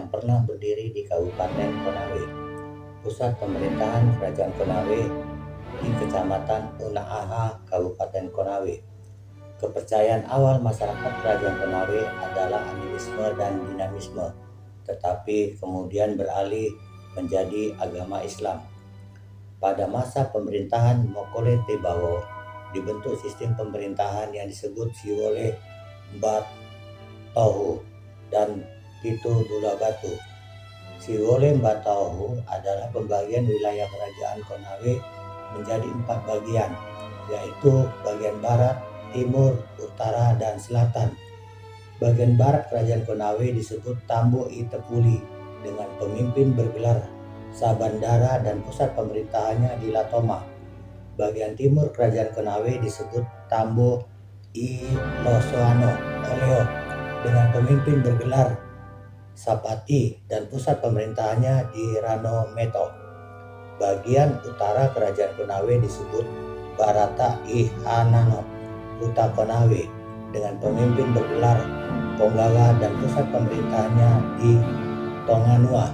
yang pernah berdiri di Kabupaten Konawe. Pusat pemerintahan Kerajaan Konawe di Kecamatan Unaaha, Kabupaten Konawe. Kepercayaan awal masyarakat Kerajaan Konawe adalah animisme dan dinamisme, tetapi kemudian beralih menjadi agama Islam. Pada masa pemerintahan Mokole Tebowo, dibentuk sistem pemerintahan yang disebut Siwole Mbatohu dan Pitu Dulabatu. Siwole Mbatohu adalah pembagian wilayah Kerajaan Konawe menjadi 4 bagian, yaitu bagian barat, timur, utara, dan selatan. Bagian barat Kerajaan Konawe disebut Tambo I Tepuli dengan pemimpin bergelar Sabandara dan pusat pemerintahannya di Latoma. Bagian timur Kerajaan Konawe disebut Tambo I Losoano Oleo dengan pemimpin bergelar Sapati dan pusat pemerintahannya di Rano Meto. Bagian utara Kerajaan Konawe disebut Barata I Hanano Huta Konawe dengan pemimpin bergelar Ponggawa dan pusat pemerintahannya di Tonganua.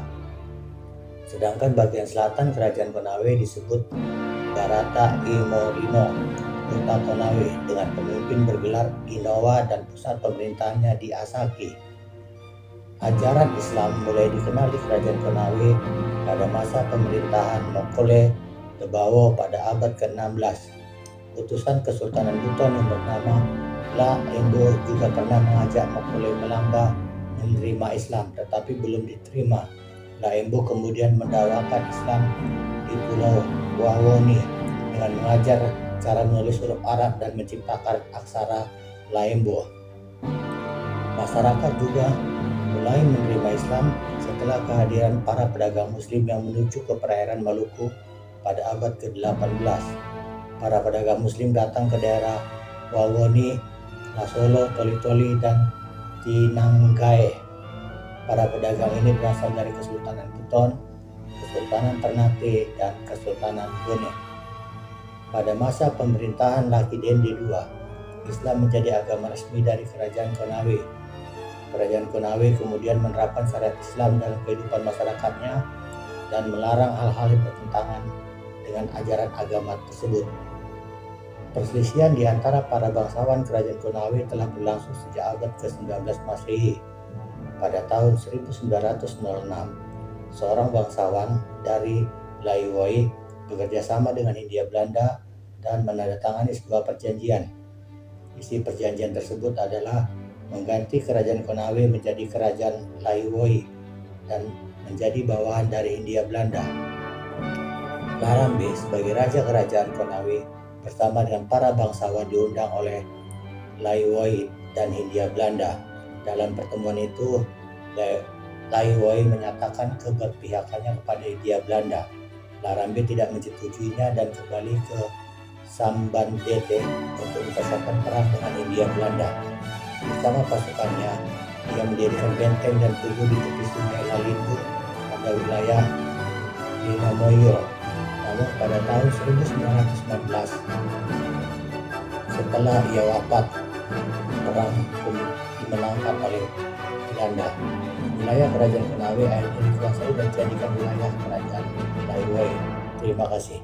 Sedangkan bagian selatan Kerajaan Konawe disebut Barata I Morimo Huta Konawe dengan pemimpin bergelar Inowa dan pusat pemerintahannya di Asaki. Ajaran Islam mulai dikenal di Kerajaan Konawe pada masa pemerintahan Mokole Tebowo pada abad ke-16. Utusan Kesultanan Buton yang bernama La Embo juga pernah mengajak Mokole Melamba menerima Islam, tetapi belum diterima. La Embo kemudian mendakwakan Islam di Pulau Wawoni dengan mengajar cara menulis huruf Arab dan menciptakan aksara La Embo. Masyarakat juga mulai menerima Islam setelah kehadiran para pedagang Muslim yang menuju ke perairan Maluku pada abad ke-18. Para pedagang Muslim datang ke daerah Wawoni, Lasolo, Toli-Toli, dan Tinanggae. Para pedagang ini berasal dari Kesultanan Buton, Kesultanan Ternate, dan Kesultanan Bone. Pada masa pemerintahan Laki Dende II, Islam menjadi agama resmi dari Kerajaan Konawe. Kerajaan Konawe kemudian menerapkan syariat Islam dalam kehidupan masyarakatnya dan melarang hal-hal yang bertentangan dengan ajaran agama tersebut. Perselisihan di antara para bangsawan Kerajaan Konawe telah berlangsung sejak abad ke-19 Masehi. Pada tahun 1906, seorang bangsawan dari Laiwoi bekerja sama dengan Hindia Belanda dan menandatangani sebuah perjanjian. Isi perjanjian tersebut adalah mengganti Kerajaan Konawe menjadi Kerajaan Laiwoi dan menjadi bawahan dari Hindia Belanda. Larambe sebagai Raja Kerajaan Konawe bersama dengan para bangsawan diundang oleh Laiwoi dan Hindia Belanda. Dalam pertemuan itu, Laiwoi menyatakan keberpihakannya kepada Hindia Belanda. Larambe tidak menyetujuinya dan kembali ke Sambandete untuk mempersiapkan perang dengan Hindia Belanda. Bersama pasukannya, ia mendirikan benteng dan tugu di tepi sungai Lalindu pada wilayah Linomoyo. Namun pada tahun 1919, setelah ia wafat, perang dimenangkan oleh Belanda. Wilayah Kerajaan Konawe akhirnya dikuasai dan dijadikan wilayah Kerajaan Laiwoi. Terima kasih.